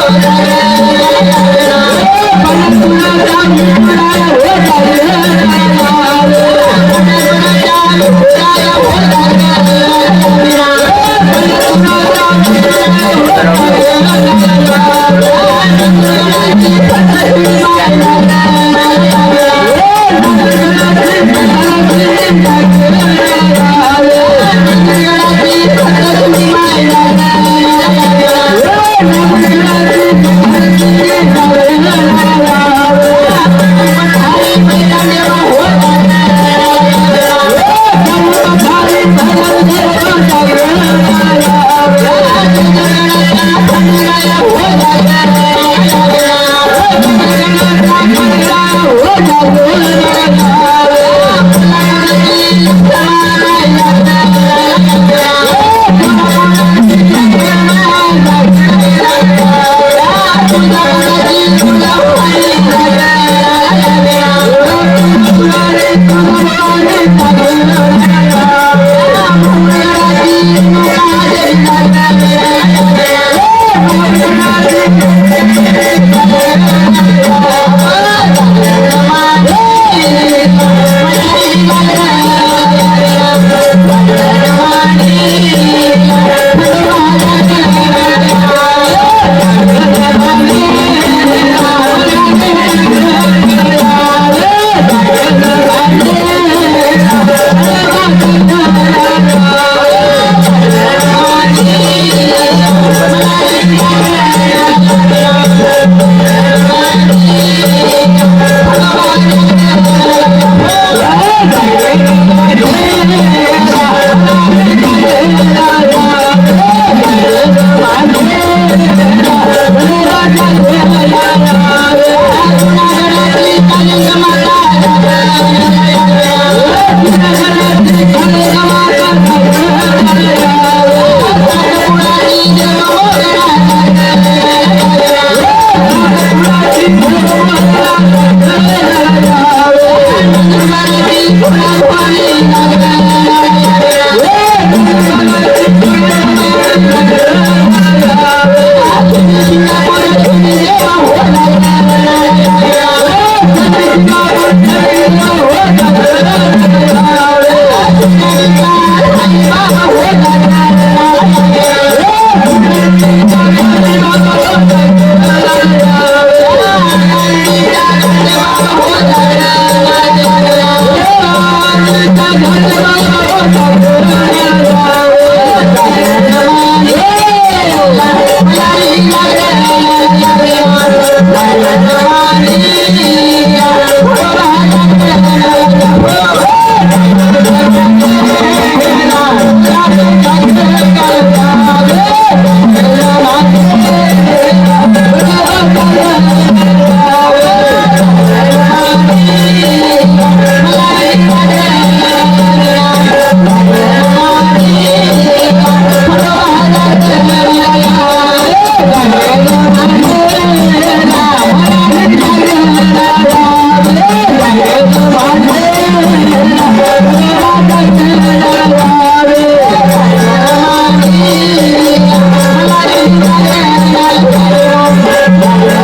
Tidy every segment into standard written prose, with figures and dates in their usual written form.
Thank you.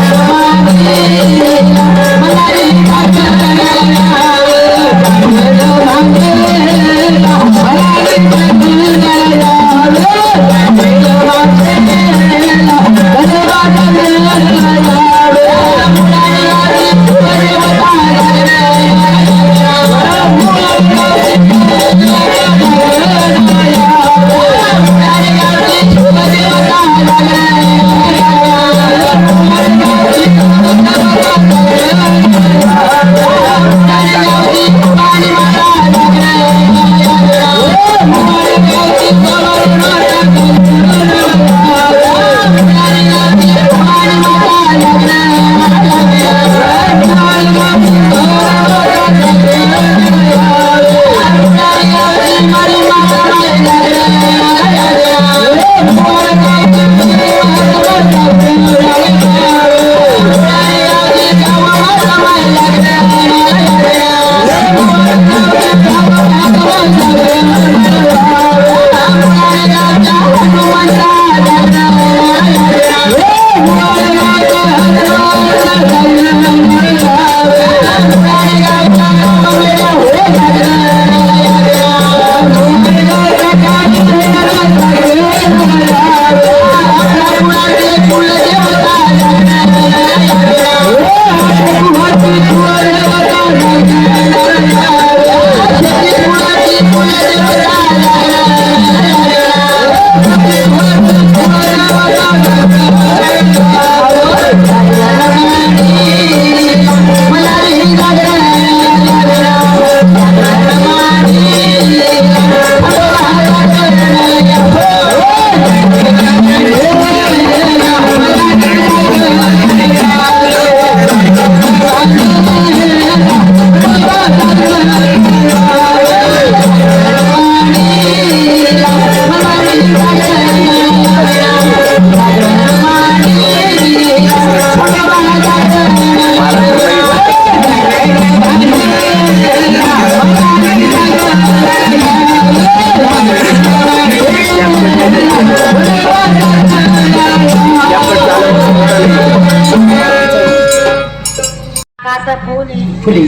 फुली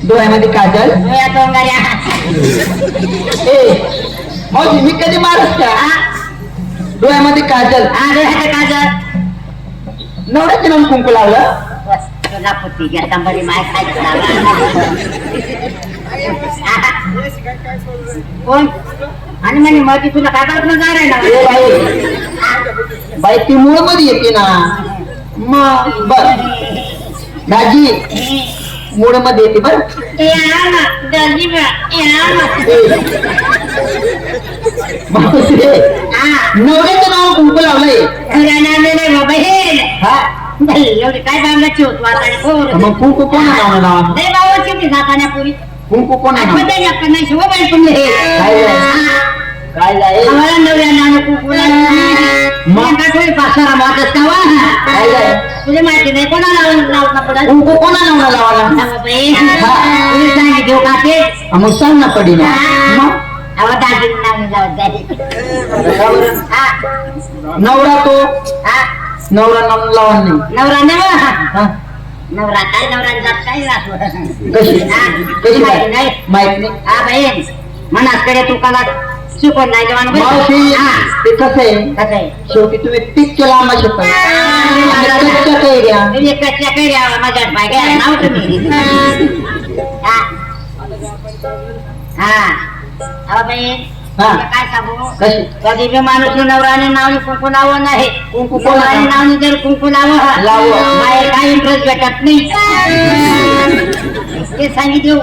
डोळ्यामध्ये काजल मावशी मी कधी मारस का डोळ्यामध्ये काजल काजल नवऱ्याचे नाव कुंकू लावलं कोण आणि म्हणे मग ती तुला कागद न जा बाई बाई ती मूळ मध्ये येते ना मग बर दाजी मूळ मध्ये येते बर नवऱ्याचं नाव कुंकू लावलंय एवढी काय बांगची होत मग कुंकू कोणा नाव लावा बाबाची जातानापुरी कुंकू कोणा नाव नाही शिवबाई तुम्ही काय जाय आम्हाला नवऱ्या नाव कुंकूला पासारा मागत काय जाय तुझे माहिती नाही कोणाला लावता पडत कुंकू कोणा नाव लावाला सांगी घेऊ का ते मग सांग ना पडी ना मग दाजी नाव नवरा तो नवरा नाव लावा नाही नवरा नवरा नवरा काय नवरा जात काय कशी कशी माहिती नाही माहित नाही हा बाई मनाकडे तू कला शिकवण नाही जवान मावशी ते कसं आहे शेवटी तुम्ही पीक केला आम्हा शकता कच्च्या कैऱ्या माझ्या बायका नाव तुम्ही हा बाई काय सांगू कशी कधी बी माणूस नवराने नाव कुंकू लाव नाही कुंकू कोणाने नाव जर कुंकू लाव बाहेर काही इंटरेस्ट भेटत नाही ते सांगितलं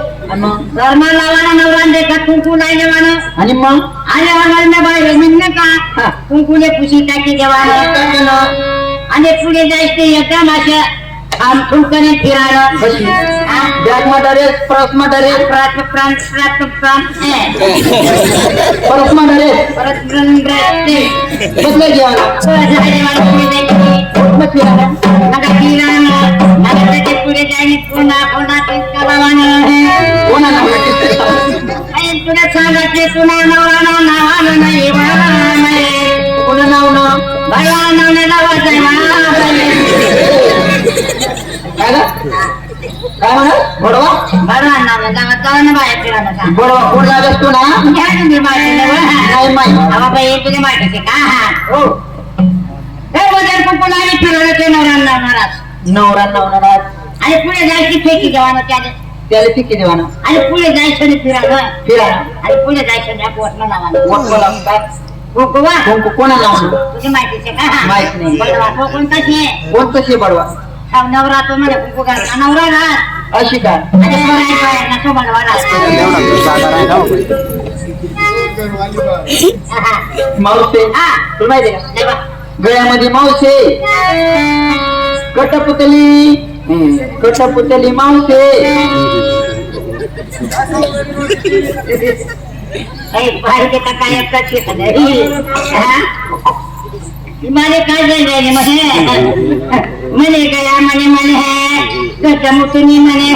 धर्म लावाना नवरान देखत कुंकू नाही देवानं आणि मग आणि आम्हाला बाहेर म्हणणं का कुंकूने पुशी टाकी देवानं आणि पुढे जायचं एकदम अशा आमथुंकने फिरायला बॅग मध्ये परस मध्ये परस मध्ये बदल घ्या पुढे जायला पुन्हा पुन्हा कोणा नाव तुला सांगायचे पुन्हा नवरा नावानं नाही कोणा नाव ना भगवान नावने लावायचं काय म्हणा बडवा भगवान नावने लावायचं ना बाहेर फिरायला बडवा कोण लागत तू ना तुम्ही माहिती नाही माहिती बाबा तुला माहिती का हो हे वजन कुंकू लागली फिरवलं ते नवरा नवरा आणि पुढे जायची फेकी देवानं त्याला पिके देवाना आणि पुढे जायचं फिरायला फिरायला आणि पुढे जायचं वटणं लावायला कुंकू कुंकू कोणा नाव तुझी माहितीचे का माहित नाही बडवा कोण कशी आहे कोण कशी बडवा नवरा तो म्हणे कुंकू घालता नवरा घाल अशी काय नको बनवा मावसे तुला माहिती का गळ्यामध्ये मावसे कटपुतली कटपुतली मावसे पाहिजे का काय मला काय जायला म्हणे गया म्हणे म्हणे कटमुतनी म्हणे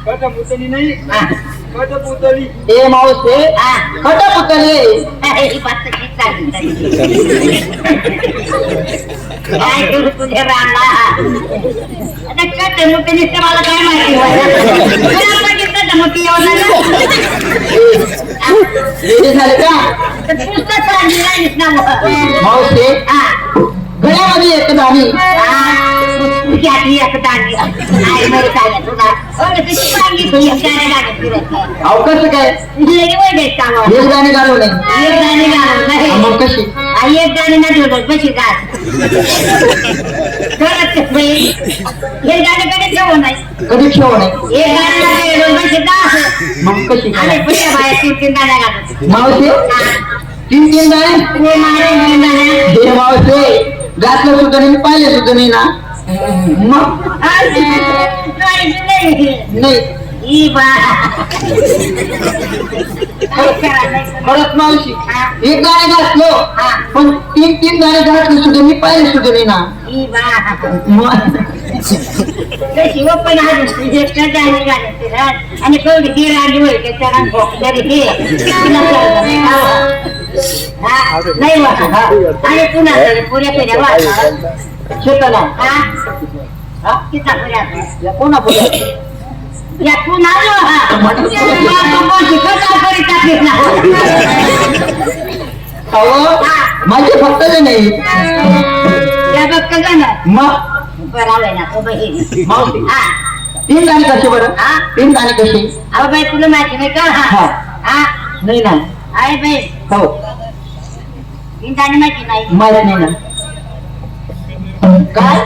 कटपुतली नाही कटपुतली ए मावसे कटपुतली काय करू तुझे रामला आता कटमुतनी मला काय माहिती मोठी झाले का मावसे गळ्यामध्ये एक दाणी अहो कसं काय एक दाणी घालू नाही मग कशी एक गाणी ना ठेवलं कशी जात हे गाणी कधी ठेवू नाही कधी ठेवू नाही एक गाणी मग कशी आणि पुढच्या बाहेर तीन तीन गाण्या घालत मावसे तीन तीन दाणे हे मावसे घातलं सुद्धा नाही पाहिलं सुद्धा नाही ना मग नाही खरंच मावशी एक गाणे घातलो पण तीन तीन गाणे घातले सुद्धा मी पाहिले सुद्धा नाही ना शिवप्पन आणि कवडी ती राणी होईल नाही वाटत आणि पुन्हा पुऱ्या पेऱ्या वाटणार शेताला हा किती पुऱ्या या कोणा पुढे या पुन्हा माझे फक्त जे नाही त्या बघ जाणार मग बराबर ना तो बहीण मावशी हा 3 गाणी कशी बरं हा 3 गाणी कशी अहो बाई तुला माहिती नाही का हा हा नाही ना आहे बाई हो इंटाने माहिती नाही माहित नाही ना काय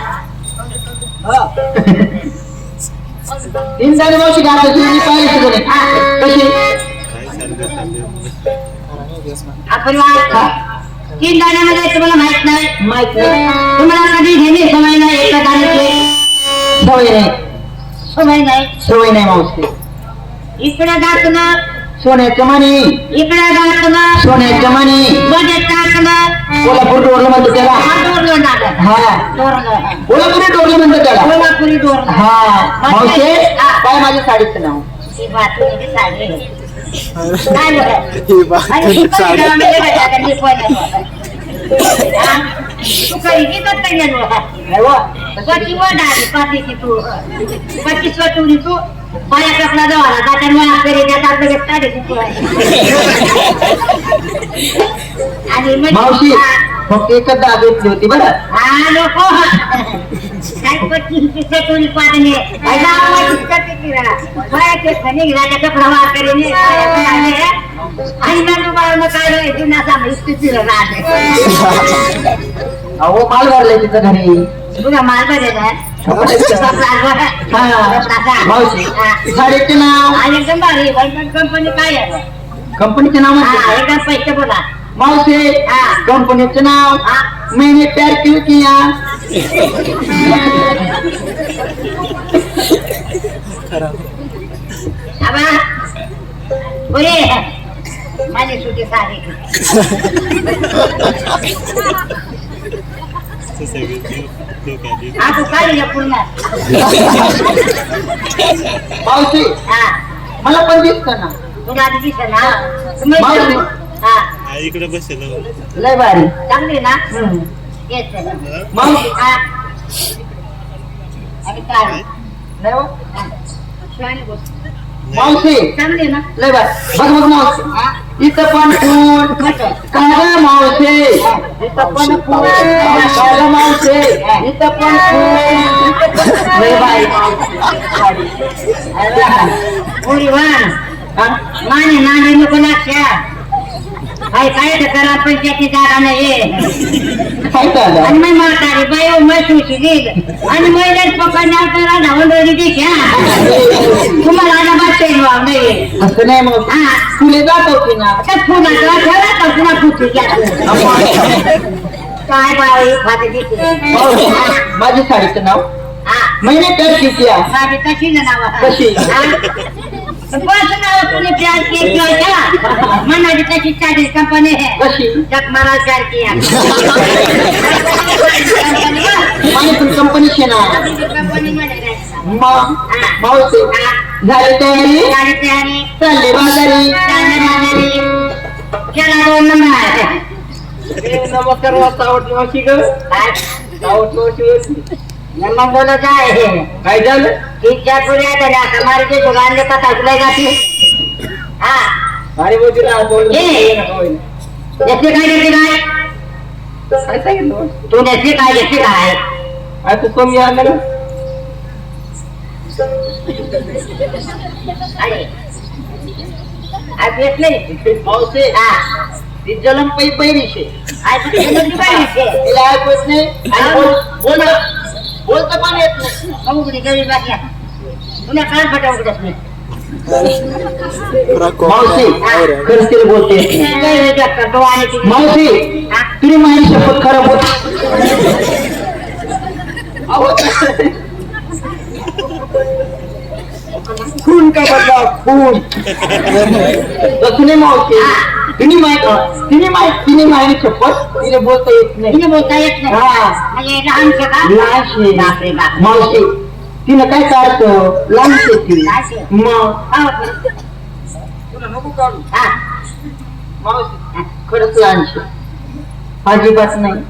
तीन गाणी मावशी गात होती मी पाहिली तुझं कशी आपण तीन गाण्यामध्ये तुम्हाला माहित नाही माहित नाही तुम्हाला कधी घेणे सवय नाही एका गाण्याची सवय नाही सवय नाही मावशी इकडे गातलं सोन्याचं मणी इकडे गातलं सोन्याचं मणी मध्ये टाकलं कोल्हापूर डोरलं म्हणतो त्याला डोरलं टाकलं हा डोरलं कोल्हापुरी डोरलं म्हणतो त्याला कोल्हापुरी डोरलं हा मावशी काय माझ्या साडीचं नाव ही बातमी साडी काय तू काही घेतच नाही स्वची वड आली पाठीची तू पच्चीस वटुरी तू पाया कपडा जवळ जाता मला करी त्याचा लगेच काढायची तू आणि मावशी फक्त एकच दाब घेतली होती बरं हा नको काय पच्चीस वटुरी पाठणे कपडा वार करीने आणि नंतर मला काय स्थिती अहो माल भरलाय तिथं घरी तुझा माल बरेला मावशी साडीचे नाव एकदम भारी कंपनी काय आहे कंपनीचे नाव एकदम पैसे बोला मावशी कंपनीचे नाव मैंने प्यार क्यों किया माझी सुटी साडी तू काढली पूर्ण मावशी मला पण दिसत ना तुला आधी दिसत ना मावशी इकडे बसेल लय भारी चांगली ना येत मावशी आणि काय लय वा. शिवानी बोल मावशी चांगली ना लय भारी बघ बघ मावशी इथं पण कोण काय मावशी इथं पण कोण काय मावशी इथं पण कोण लय भारी पुरी वाण माने नाणे नको लक्षात काय काय करा पंचायती जागा नाही काय चाललं आणि मग म्हातारी बाई मशूशी गेल आणि महिलेत पकडण्यात तर धावून रोजी देखा तुम्हाला आता बादशाही भाव नाही असं नाही मग हा तुले जातो की ना त्या फुलाचा ठेवा तर पुन्हा फुटू काय बाई खाते दिसते माझी साडीचं नाव हा मैंने प्यार क्यों किया साडी कशी ना नाव कशी? कोणतं नाव तुम्ही प्यार केला मनाची कशी साडी कंपनी आहे कशी जग मला प्यार किया माझी पण कंपनीची ना कंपनी मध्ये मावशी झाली तयारी गाडी तयारी चालले बाजारी केला 2 नंबर नमस्कार वाजता आवडली मावशी ग आवडली मग बोलत आहे काय झालं तिच्या पुढे झाल्या हमारे जे दुकान देतात ऐकलंय का ती हा अरे बोलते ना जसे काय देते काय काय सांगितलं तू देते काय आता कमी आलं ना अरे ऐकत नाही मावशी हा ती जलम पैरीशे ऐकत तिला ऐकत नाही बोलता पण येत नाही उघडी गरीब बाकी तुला काल फटा उघडत नाही मावशी खरंच तिला बोलते येत नाही. मावशी तुम्ही माझी शपथ खराब होत खून का बदला खून तसं नाही मावशी तिने माझी शपथ तिने बोलता येत नाही तिने बोलता येत नाही हा. म्हणजे लहानशे का लहानशी. बापरे बाप मावशी तिनं काय काढतं लहानशी ती लहानशी. मग हा. तुला नको काढू हा. मावशी खरंच लहानशी अजिबात नाही.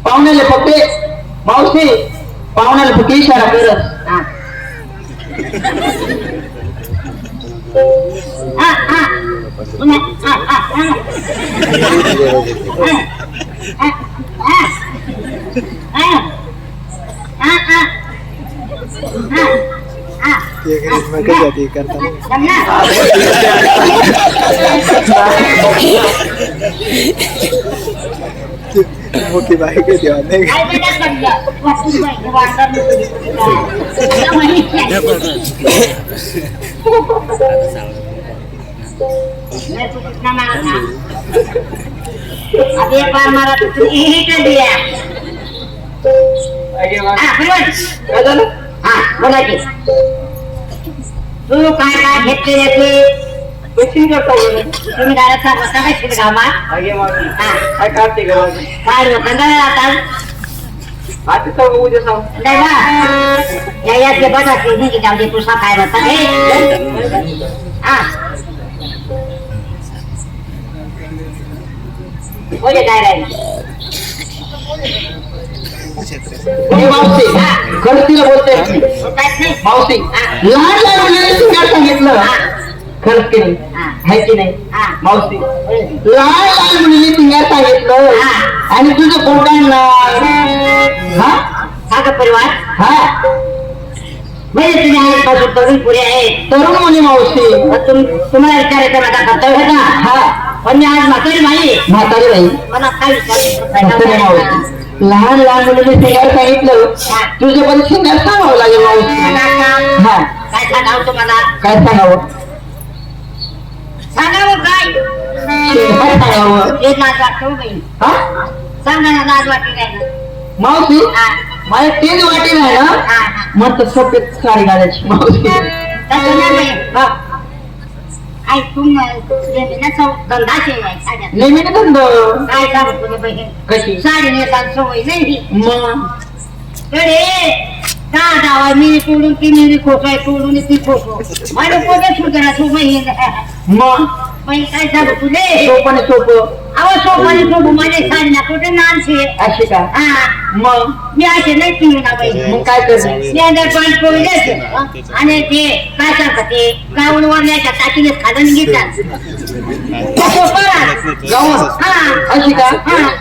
पाहुण्याला फक्त मावशी पाहुण्याला फक्त इशारा करत. हा. हा, हा. पुन्हा. हा, हा, हा. हा, हा. हा. हा, हा. हा. हा. जमला? मोठी बाईक आहे तेव्हा नाही का? काय बेटा जमलं? वाचून पाहिजे, वाटलं नाही. आता माहित नाही. मैं तो कितना मारा था अब एक बार मारा तो तूने यही कर दिया. हाँ बरोबर. काय झालं? हाँ बोला की तू काय काय घेतले याचे पेशिंग करता बोल. तुम्ही घरात बसा काय शिरगावात अगे मावशी हा काय काढते का मावशी? काय होतं ना आता आता तर उद्या सांग. नाही बा या याचे बघा की नाही जाऊ दे तुझा काय होता रे हा बोले काय राहील मावशी खरं तिला बोलते मावशी लहान लहान मुलांनी शिंगार सांगितलं खरंच की नाही आहे की नाही मावशी लहान लहान मुलीने शिंगार सांगितलं आणि तुझं पोटांना हा सागर परिवार हा म्हणजे तुम्ही आजपासून तरुण पुढे आहे तरुण मुली मावशी तुम्हाला विचारायचं माझा कर्तव्य का हा पण मी आज म्हातारी बाई म्हातारी बाई मला काय असं नाही विचारायचं मावशी लहान लहान मुलीने शिंगार सांगितलं तुझं पण शिंगार सांगावं लागेल मावशी हा काय सांगावं तुम्हाला काय सांगावं सांगावं काय शिंगार सांगावं हे लाज वाटतो बाई हा सांगा ना लाज वाटते काय ना मावशी हा मला तेच वाटेल आहे ना हा मग सफेद साडी घालायची मावशी तसं नाही बाई हा आई तुम ना धंदाचे आहे साड्या नेहमी ना धंद काय सांगू तुला बाई कशी साडी नेसाल सवय नाही मग कडे का जावा मी तोडून ती मी खोटोय तोडून ती खोटो माझं पोटे सुधारा तू बाई मग बाई काय सांगू तुले सोपं सोपं अहो सोपानी सोडू माझे साडी ना कुठे नानशे अशी का हा मग मी असे नाही पिऊ ना बाई मग काय करणार मी अंदर पाणी पोळी द्यायचे आणि ते काय सांगतात ते गाऊन वरण्याच्या टाकीने खालून घेतात गाऊन हा अशी का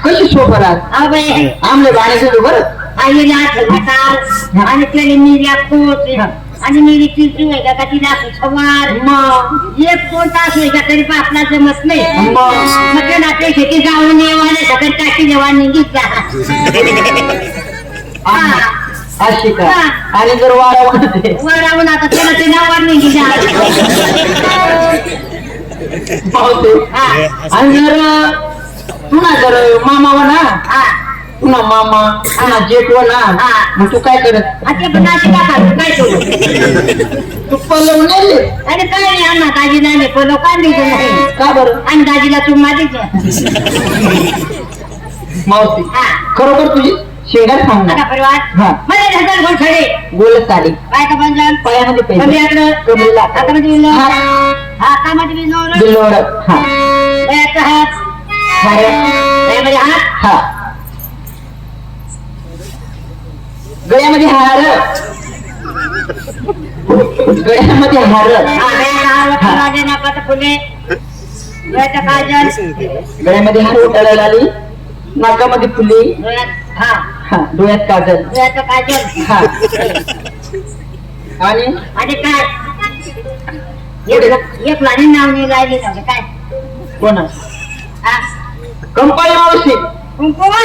कशी सोपं राहत अहो बाई आमले बाळाचं बरं आईने आठवण घाटाल आणि त्याने मिरी कोट आणि मिरी चिरची आहे का तिला सवार मग एक कोण तास आहे का तरी पण आपला जमत नाही मग ते नाते शेती जाऊन येवाने सगळं टाकी जेवाने घेतला अशी का आणि जर वारा वाटते वरावून आता त्याला ते नावार नाही घेतला पावते आणि जर पुन्हा जर मामा ना पुन्हा मामा पुन्हा जेठवा ना मग तू काय करत आता पण अशी का काय करू तू पलवून नेले अरे काय नाही अण्णा दाजीला नाही पण काय द्यायचं नाही का बरं आणि दाजीला चुम्मा द्यायचं मावशी हा खरोखर तुझी शेंगार सांग आता ना परिवार हा. मला ढकल कोण खडे गोल साडी काय का पंजाब पायामध्ये कमी पैसे आकडं कमरेला हातामध्ये विल्लो हात. हातामध्ये विल्लो बिल्लोड हा गळ्याचा हात हार. गळ्यामध्ये हात हा गळ्यामध्ये हार गळ्यामध्ये हार गळ्याला हात माझे नाकात फुले गळ्याचा काजल गळ्यामध्ये हार उठायला आली नाकामध्ये फुली डोळ्यात हा हा डोळ्यात काजल डोळ्याचा काजल हा आणि आणि काय एक लाणी नाव नाही राहिली नव्हते काय कोण हा कंपाळी मावशी कुंकुमा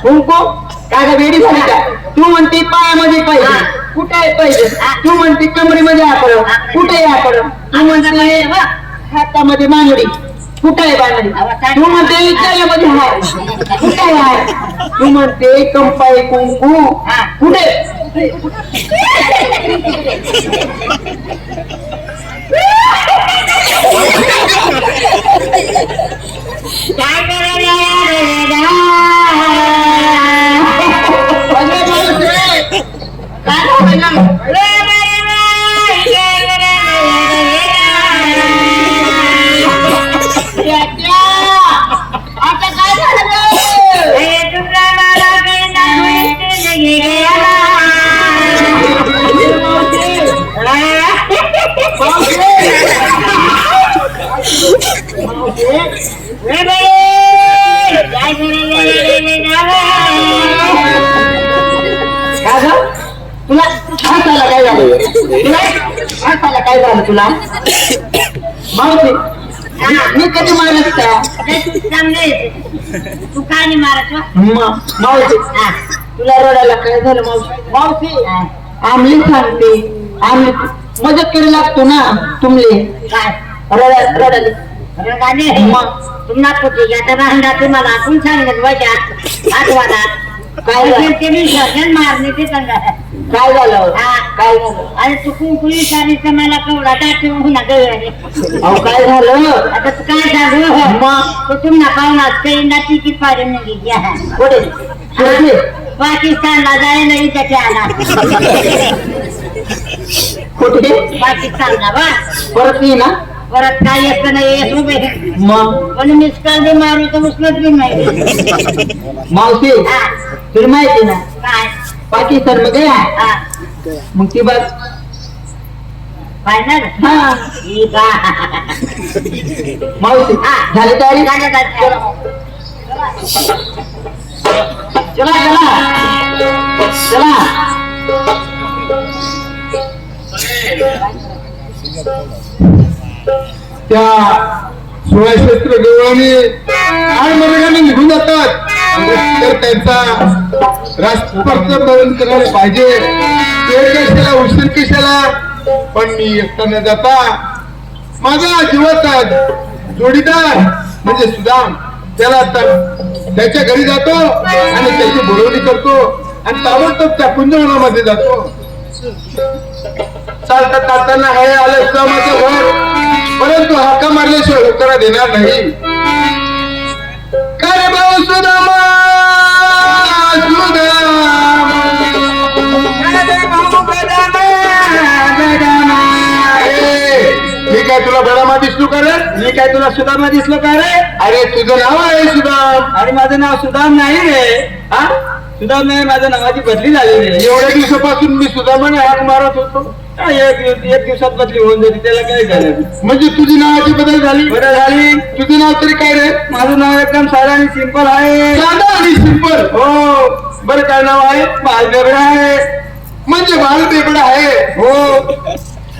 कुंकू काय का वेडी झाली का तू म्हणते पायामध्ये पाहिजे हा. कुठे आहे पाहिजे हा. तू म्हणते कमरेमध्ये आकड कुठे आहे आकड तू म्हणते हातामध्ये बांगडी कुठे आहे बांगडी तू म्हणते गळ्यामध्ये हार कुठे आहे हार तू म्हणते कंपाळी कुंकू हा. कुठे काय करायला आता काय झालं तुला काय झालं तुला मावशी मी कधी मारत का तू चांगले तू काय नाही मारत मावशी तुला रडायला काय झालं मावशी मावशी आमली सांगते आमली मदत करू लागतो ना तुमले काय रडायला रगाने तुम्हाला पोटी आता राहणार तुम्हाला आपण सांगत वाजा आठवाला काय झालं? ते विसर्जन मारणे ते सांगा काय झालं हा. काय झालं आणि चुकून पोलीस आणि मला कवडा टाकून होणार गळ्याने अहो काय झालं आता तू काय सांगू तो तुम्हाला पाहुणार काही ना तिकीट पाडून नाही घ्या कुठे कुठे? पाकिस्तानला जायला इथे आला कुठे पाकिस्तानला बा परत ये ना परत काय येत नाही येत उभे मग पण मिस कॉल बी मारू तर उचलत बी नाही मावशी हा. तुला माहिती ना काय पाकिस्तान मध्ये हा. मग ती बघ फायनल हा ठीक आहे. मावशी झाली तयारी झालं, झालं. चला चला चला त्या 16 गवळणी आड मार्गाने निघून जातात तर त्यांचा राष्ट्रपती करायला पाहिजे ते कशाला उशीर कशाला पण मी एकटा न जाता माझा जीवाचा जोडीदार म्हणजे सुदाम त्याला त्याच्या घरी जातो आणि त्याची बोलवणी करतो आणि ताबडतोब त्या कुंजवनामध्ये जातो चालता चालताना हे आलं सुदामाचं घर परंतु हाका मारल्याशिवाय होकारा देणार नाही काय रे भाऊ सुदामा मी काय तुला बडामा दिसलो का रे मी काय तुला सुदामा दिसलो का रे? अरे तुझं नाव आहे सुदाम अरे माझं नाव सुदाम नाही रे. हा सुदाम नाही, माझ्या नावाची बदली झाली रे. एवढ्या दिवसापासून मी सुदामाने हाक मारत होतो एक दिवसात बदली होऊन जाते, त्याला काय झालं? म्हणजे तुझी नावाची बदल झाली बरं झाली. तुझं नाव तरी काय रे माझं नाव एकदम साधा आणि सिंपल आहे. साधा आणि सिंपल हो. बरं काय नाव आहे? बालदेवडा आहे. म्हणजे बाल बेबडा आहे हो.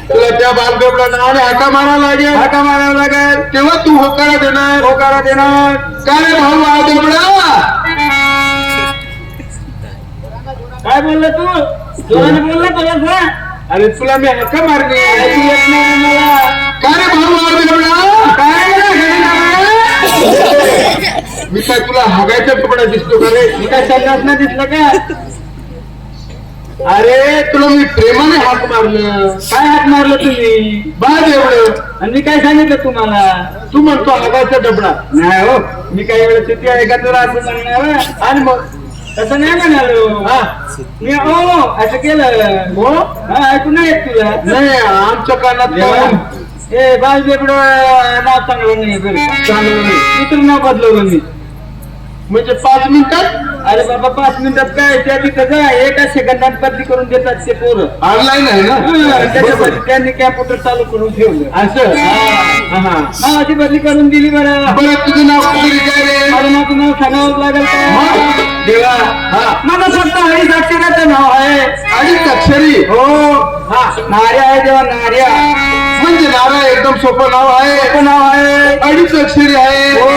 तुला त्या बाल बेबडा नावाने हाका मारावा लागेल हाका मारावं लागेल, तेव्हा तू होकारा देणार होकारा देणार. काय रे भाऊ बाल बेबडा काय बोलला तू? जोराने बोलला तुला? अरे तुला मी हाका मारली ऐकू येत नाही मला. काय रे भाऊ बाल बेबडा काय मी काय तुला हगायचा तुकडा दिसतो का रे मी काय संन्यास नाही दिसलं का? अरे तुला मी प्रेमाने हाक मारलं काय हात मारलं तुम्ही? बाल एवढं आणि मी काय सांगितलं तुम्हाला? तू म्हणतो हगायचा डबडा नाही हो, मी काही वेळेस चुकी आहे का तुला असं म्हणणार? आणि मग तसं नाही म्हणालो. हा मी ओ असं केलं. हो हा ऐकू नाही येत तुला? नाही आमच्या कानात काय ए बाल बेपड नाव चांगलं नाही बरं. चांगलं नाही. दुसरं नाव बदलवलं मी. म्हणजे 5 मिनिटात अरे बाबा 5 मिनिटात काय त्या तिथं जा, एका सेकंदात बदली करून देतात ते पोरं. ऑनलाईन आहे ना त्याच्यासाठी त्यांनी कॅम्प्युटर चालू करून ठेवलं. असं हा नावाची बदली करून दिली बरं. बरं तुझं नाव तरी काय रे माझं नाव तुम्हाला सांगावं लागेल का? देवा हा माझं फक्त हरीश अक्षराचं नाव आहे. अडीच अक्षरी हो. हा नार्या आहे देवा, नार्या. म्हणजे नाव एकदम सोपं नाव आहे सोपं नाव आहे. अडीच अक्षरी आहे हो.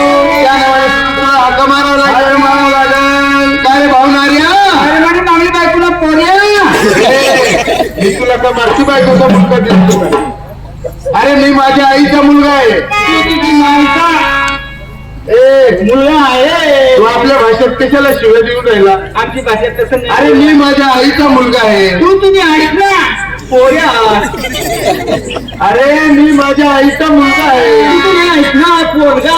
त्या नावाने तुला हाका मारावं लागेल मारावं लागेल. काय रे भाऊ नार्या अरे माझी मागणी बायकोला पोऱ्या. मी तुला का मागची बायकोचा मुलगा दिसतो का अरे मी माझ्या आईचा मुलगा आहे तुझी माणसा मुलगा आहे. तू आपल्या भाषेत कशाला शिव्या देऊन राहिला आमची भाषा तसं नाही. अरे मी माझ्या आईचा मुलगा आहे तू तुम्ही आहेस ना पोऱ्या. अरे मी माझ्या आईचा मुलगा आहे तुम्ही आहेस ना पोरगा.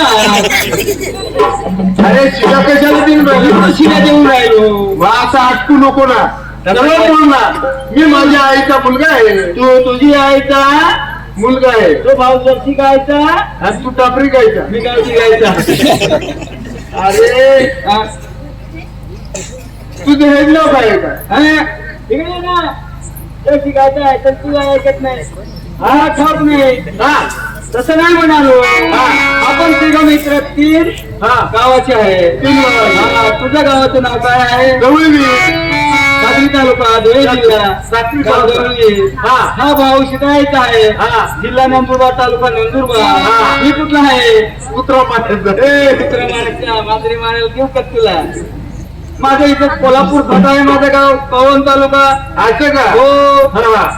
अरे शिव्या कशाला देऊन राहिली शिव्या देऊन राहिलो. मग असं अटकू नको ना सरळ बोल ना मी माझ्या आईचा मुलगा आहे तू तुझी आईचा मुलगा आहे तो भाऊ जर्सी गायचा, आणि तू टापरी गायचा मी गावची गायचा. अरे हा. तुझं हेड नाव काय आहे का हा? इकडे ये ना. जर्सी गायचा आहे तर तू ऐकत नाही. हा ठाऊक नाही. हा तसं नाही म्हणालो. आपण तिघ मित्र 3 गावाचे आहे. तीन गावाचे. तुझ्या गावाचं नाव काय आहे? गवळी काय सागरी तालुका धुळे जिल्हा साखरी गावजवळ हा भाऊ शिकायचा आहे जिल्हा नंदुरबार तालुका नंदुरबार मी कुठला आहे कुत्रा कुत्रा मांजरी मारेल घेऊ का तुला माझ्या इथं कोल्हापूर फाटा आहे माझं गाव पवन तालुका असं का हो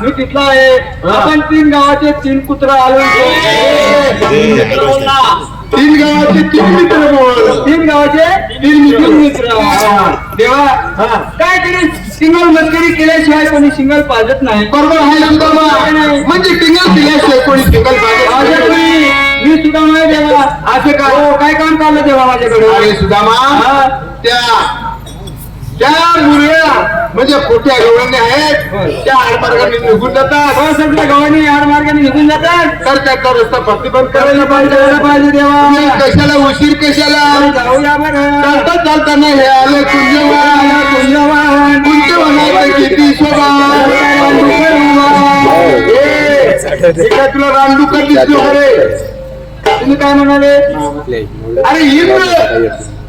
मी तिथला आहे आपण 3 गावाचे 3 कुत्रा आलो 3 गावाचे 3 मित्र बोल 3 गावाचे 3 मित्र देवा काय तरी सिंगल मस्करी केल्याशिवाय कोणी सिंगल पाजत नाही बरोबर आहे सुदामा म्हणजे टिंगल दिल्याशिवाय कोणी टिंगल पाहिजे मी सुदामा आहे देवा असं का हो काय काम चाललं देवा माझ्याकडे अरे सुदामा त्या मुरळ्या म्हणजे खोट्या गवळणी आहेत त्या आडमार्गाने निघून जातात सगळ्या गावांनी यार मार्गाने निघून जातात तर त्याचा रस्ता प्रतिबंध करायला पाहिजे देवा कशाला उशीर कशाला जाऊया बरं चालता चालताना हे आलं कुंजवान किती शोभा तुला रानडुकर दिसलो अरे तुम्ही काय म्हणाले अरे इंद्र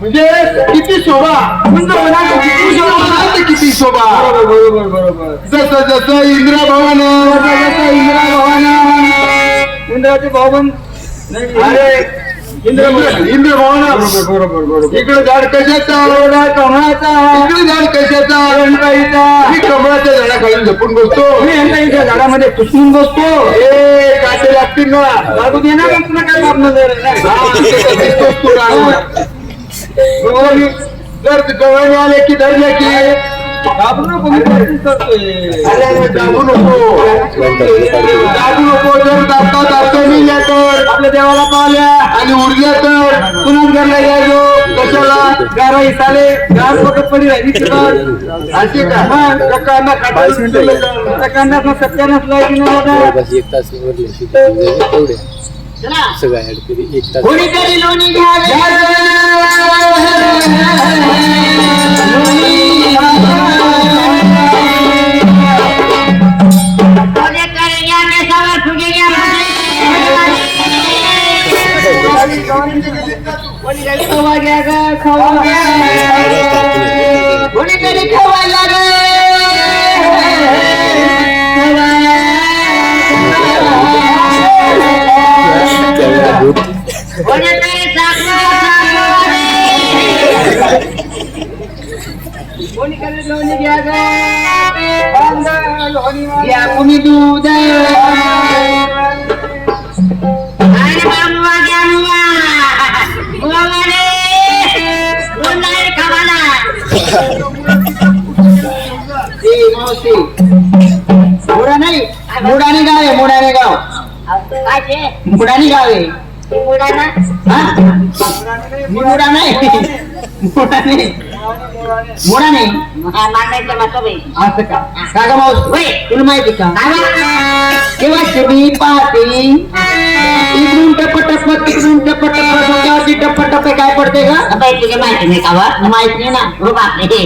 म्हणजे किती शोभा किती शोभा किती शोभा बरोबर बरोबर जसं जसं इंद्रा भवन इंद्राचे भाऊबंद अरे इंद्र भवन बरोबर बरोबर इकडे झाड कशाचा कमळाचा इकडे झाड कशाचा मी कमळाच्या झाडाखाली झोपून बसतो मी यांच्या झाडामध्ये पुसून बसतो ए काटे लागतील ना लागू दे ना मग तुला काय बाब जर गवळणी आले की धरले की घाबरू नको मी प्रयत्न करतोय अरे दाबू नको जर दाबता दाबता मी तर आपल्या देवाला पावल्या आणि उडल्या तर पुन्हा घरला यायचो कशाला गारा इसाले गार पकड पडी राहिली तिथं असे का कांदा त्या कांद्यात सत्या नसला की नाही दादा बस 1 तास तेवढे सगळं ऍड करी 1 तास कोणीतरी लोणी घ्यावे खावा घ्या ग खावा कोणीतरी खावायला कोणीकडे लोणी घ्या ग लोणी या कुणी दूध मुडाने गाव आहे मुडाने गाव मुडाने गाव आहे मुडा नाही मुडा नाही असं का काका माऊस तुला माहिती का तेव्हा मी पाहते इकडून टप्प तिकडून टप्प काय पडते का तुझे माहिती नाही का माहित नाही ना हो बापरे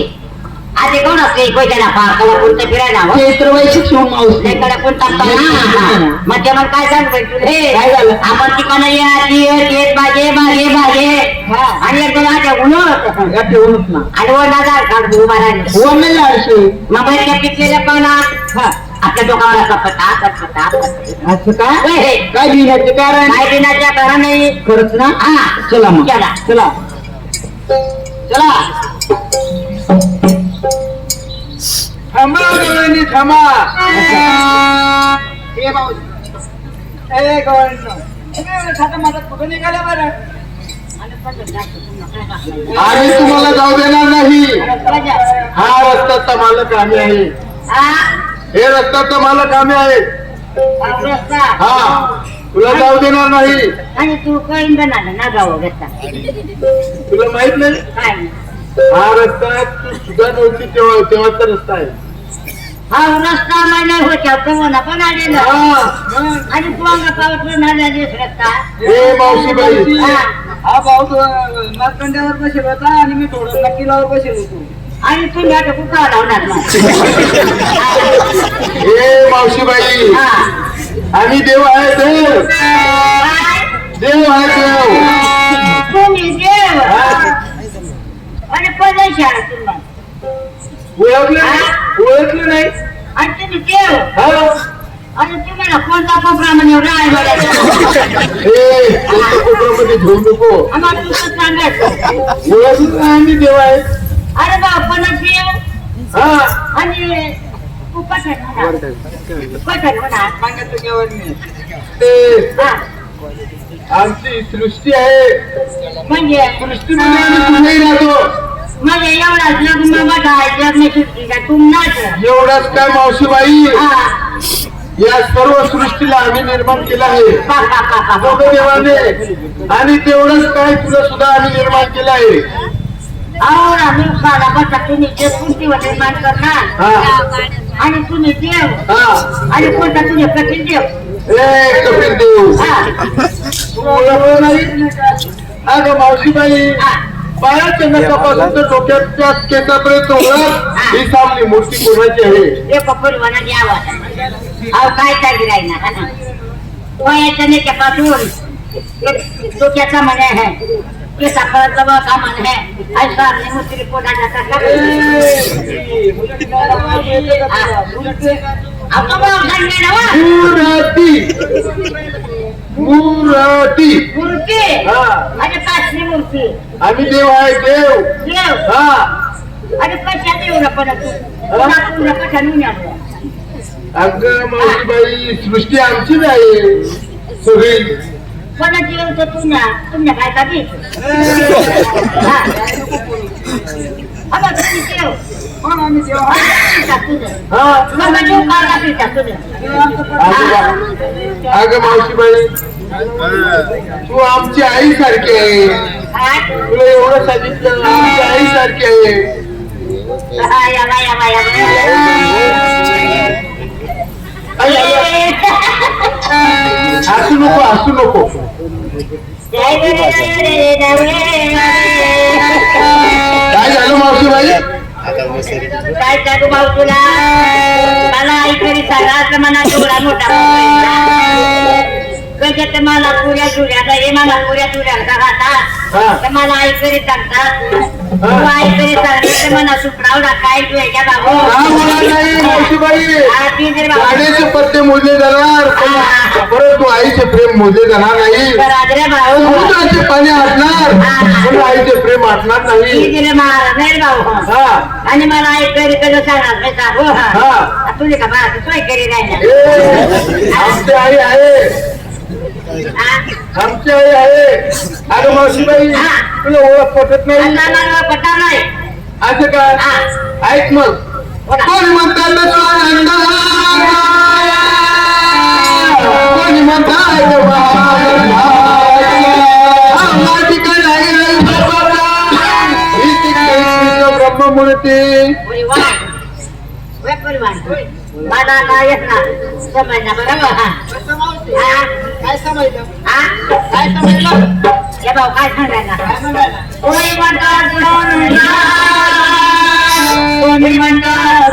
आधी कोण असते कोयत्याला पार्कला कोणतं फिरायला चैत्र वैशिक शिव माऊस त्याकडे कोण टाकतो ना मग ते मला काय सांग तुझे काय झालं? आपण तिकडे येत भाजे आणि एकदम आता ठेवूनच ना आणि वरणाचा काढ उभा राहिले वर नाही लाडशी मग त्या पिकलेल्या पाना आपल्या डोकावर कपटा असं काय काय बिण्याचे कारण काय दिनाच्या कारण नाही खरंच ना हा चला मग चला. चला चला थांबा गवळणी थांबा हे माऊस ए गवळणी माझा कुठं निघाला बरं आम्ही तुम्हाला जाऊ देणार नाही हा रस्त्याचा मालक आम्ही आहे हे रस्त्याचा मालक आम्ही आहे हा तुला जाऊ देणार नाही आणि तू कळून जाणार ना गाव घेता तुला माहित नाही काय हा रस्ता तू सुद्धा नव्हती तेव्हाचा रस्ता आहे हा रस्ता नाही होत्या कमोना पण आलेला आणि तू अंगापावर नाल्याने रस्ता हे मावशीबाई हा भाऊ मातकंड्यावर बसेल होता आणि मी थोडं किल्लावर बसेल होतो आणि तू नाटक कुठं लावणार हे मावशीबाई आम्ही देव आहे देव आहे देव तुम्ही देव आणि पदशाळा तुम्हाला ओळखलं नाही आणि तुम्ही देव हा आणि तुम्ही ना कोणता कोपरामध्ये राय कोणत्या कोपऱ्यामध्ये घेऊ नको. आम्हाला तुझं सांगायचं ओळखलं नाही आम्ही देव आहे. अरे बा पण देव हा आणि तू पठण म्हणा सांगायचं केव्हा नाही. ते हा आमची सृष्टी आहे. म्हणजे सृष्टीमध्ये आम्ही कुठेही राहतो. म्हणजे एवढाच लग्न बघा लग्न सुट्टी का तुम्हाला एवढाच काय मावशीबाई, हा या सर्व सृष्टीला आम्ही निर्माण केलं आहे दोघं देवाने. आणि तेवढंच काय तुला सुद्धा आम्ही निर्माण केलं आहे. आवडा दिवसाला बसा तुम्ही जे स्फूर्तीवर निर्माण करणार आणि तुम्ही देव आणि कोणता तुझे कठीण देव ए कपिल देव, तू ओळखलं नाही. अगं मावशीबाई, पायाच्या नखापासून तर डोक्याच्या केसापर्यंत ओळख. ही सामनी मूर्ती कोणाची आहे? हे पकड म्हणा द्यावा अहो काय चालली राहीना वयाच्या नेत्यापासून डोक्याचा म्हणे आहे केसा फळाचा का म्हणे आहे सामने मुस्त्री कोणाच्या मूर्ती मूर्ती आणि पाचवी मूर्ती आम्ही देव आहे. देव देव आणि कशा देऊ ना पण तू कशा नेऊन अगं मावशीबाई, सृष्टी आमचीच आहे सगळी. कोणाची येऊ तर तुमच्या काय का देऊ अगं मावशीबाई, तू आमची आई सारखी आहे. तुला एवढं सांगितलं, आमची आई सारखी आहे. हसू नको, हसू नको. काय झालं मावशीबाई? काय सांगू भाऊ तुला मला ऐकरी सांगा मना थोडा मोठा कशात मला पुऱ्या चुऱ्या हे मला पुऱ्या चुऱ्या राहतात तर मला ऐकरी सांगतात ऐकरी सांगतात मला सुपडावला काय तू आहे का बाबू मावशीबाई, गाण्याचे पत्ते मोजले जाणार परंतु आईचे प्रेम मोजले जाणार नाही. रे भाऊ समुद्राचे पाणी आटणार पण आईचे प्रेम आटणार नाही. दिले महाराज नाही भाऊ आणि मला ऐकरी कसं सांगणार सांगू तुझे का बा सोय करी नाही आमची आई आहे, आमची आई आहे. अगं मावशीबाई, तुला ओळख पटत नाही पटा नाही असं काय? ऐक मग. कोणी म्हणतात कोणी म्हणतात ब्रह्ममूर्ती. मला काय येत ना समजला बरोबर काय समजलं? काय समजलं हे भाऊ काय सांगायला कोणी म्हणतात कोणी म्हणतात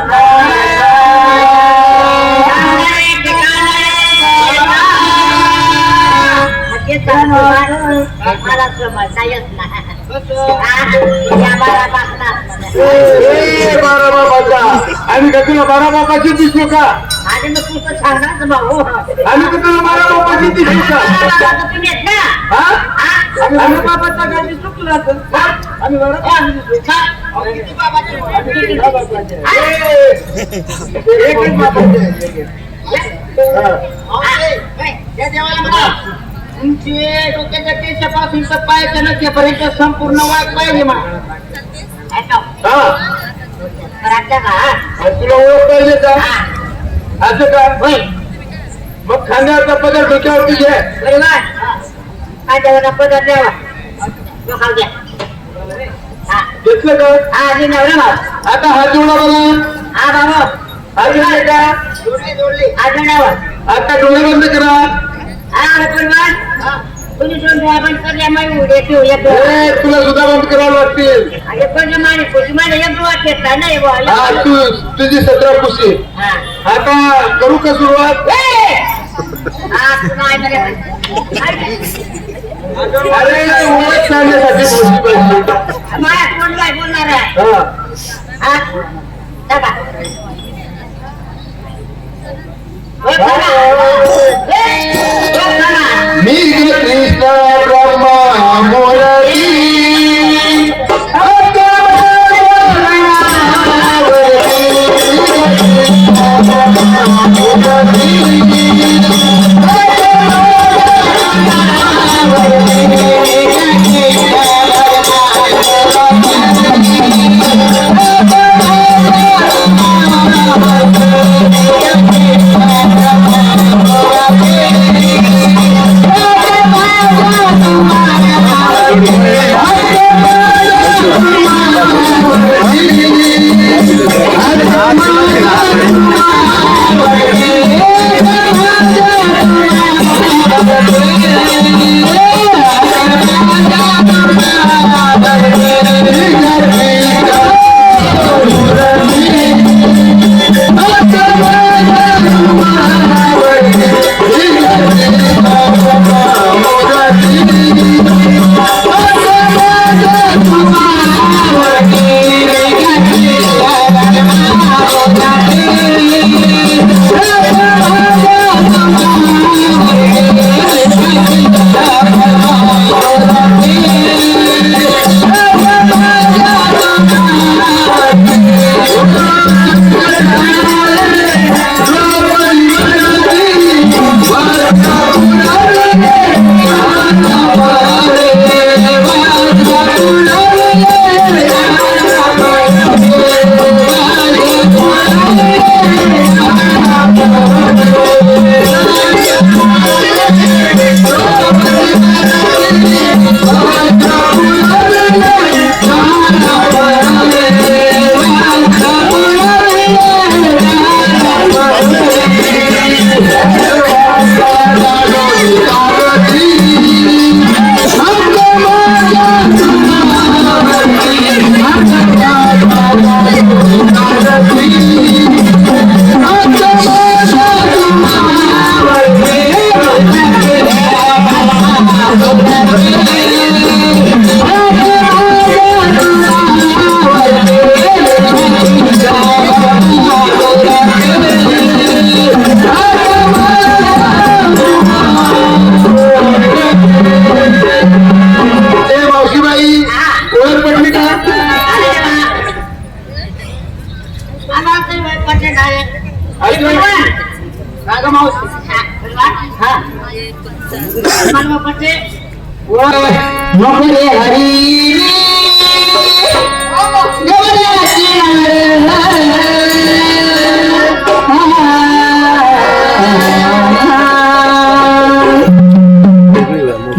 मला समजता येत नाही बारा बाबाचा. आम्ही का तुला बारा बाबाची दिसलो का? आणि मग तू तर सांगणार भाऊ आम्ही का तुला बारा बाबाची दिसलो का? तुम्ही येत ना आम्ही बाबाचा काय दिसलो तुला? आम्ही किती बाबाचे? एकच बाबाचे. त्या देवाला म्हणा तुमचे डोक्याच्या केसापासून तर पायाच्या नख्यापर्यंत संपूर्ण वाघ पाहिजे म्हणा. तुला ओळख पाहिजे का? असं का? मग खांद्यावरचा पदर डोक्यावरती घे. माझ्यावर पदर द्यावा घ्या घेतलं का? हा मी नवरा आता हात जोडा बघा. हा बाबा हात जोडले का? आजोडावर आता डोळे बंद करा. हा पण तुम्ही सोडून आपण कल्यामाई उद्या ठेवू येतो तुला सुद्धा बंद करावं लागतील. आणि पण माने खुशी माझ्या एक वाट घेतला नाही हा तू तुझी 17 पुशी. आता करू का सुरुवात? अरे ओळख सांगण्यासाठी मोठी पाहिजे. माझ्या कोण काय बोलणार आहे चला. हो, चला. चला. मी कृष्ण ब्रह्मा मुरली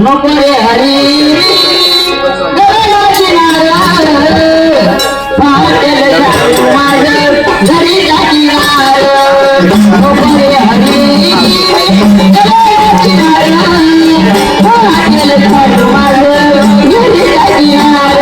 नको रे हरी नको रे हरी घरी नको रे हरी Yeah.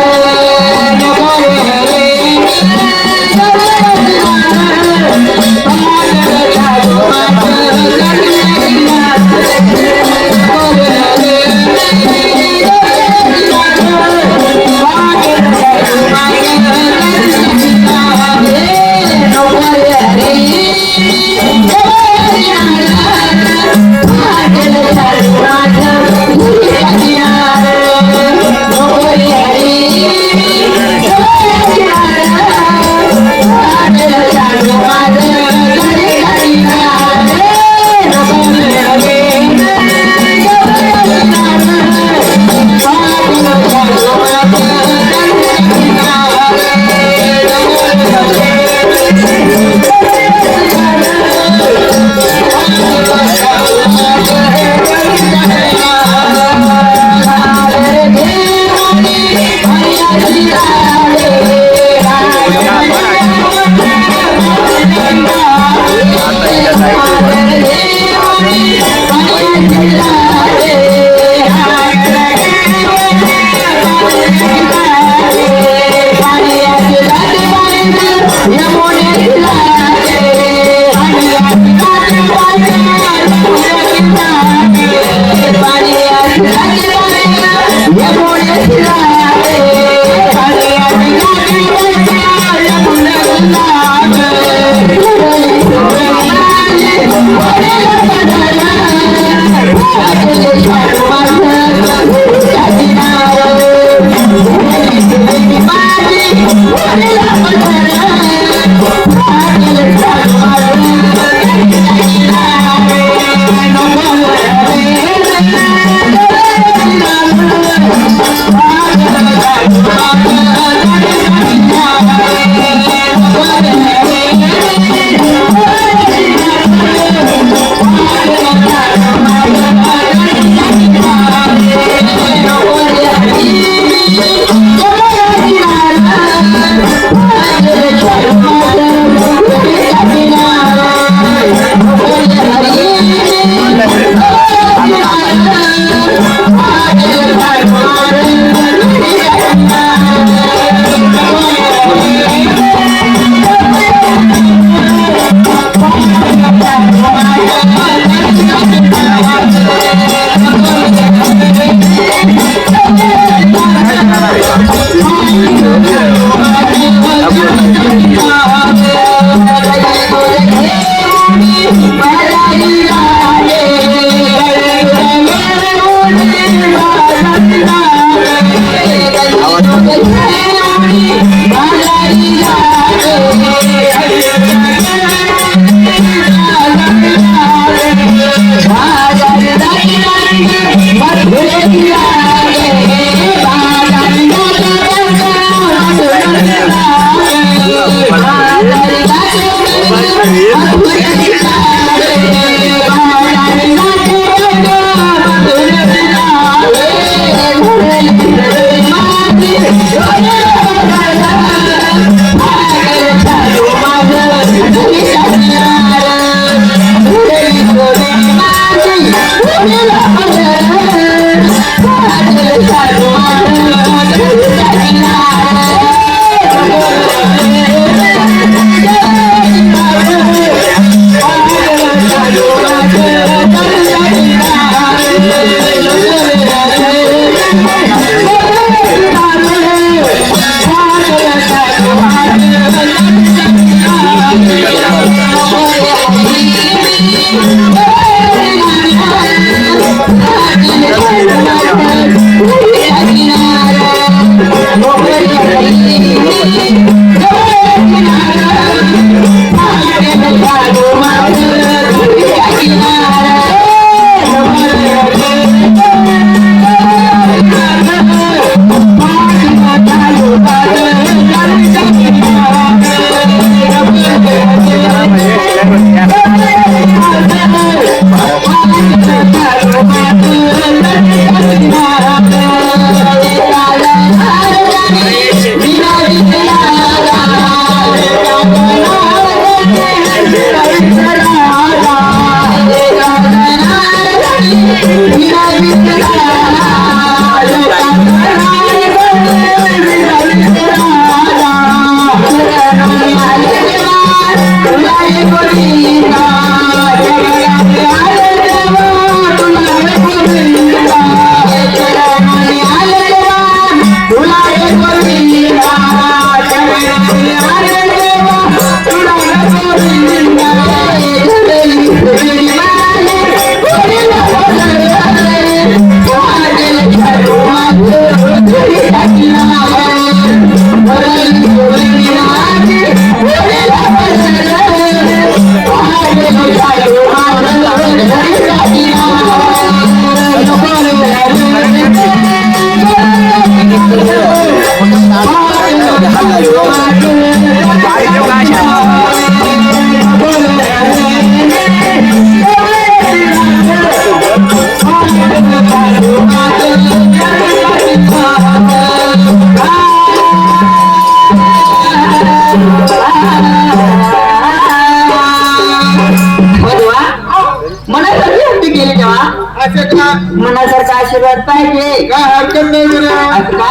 असं का मनासारखा आशीर्वाद पाहिजे काय हरकत नाही बरं असं का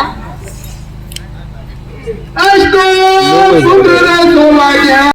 असतो पुत्र सौभाग्य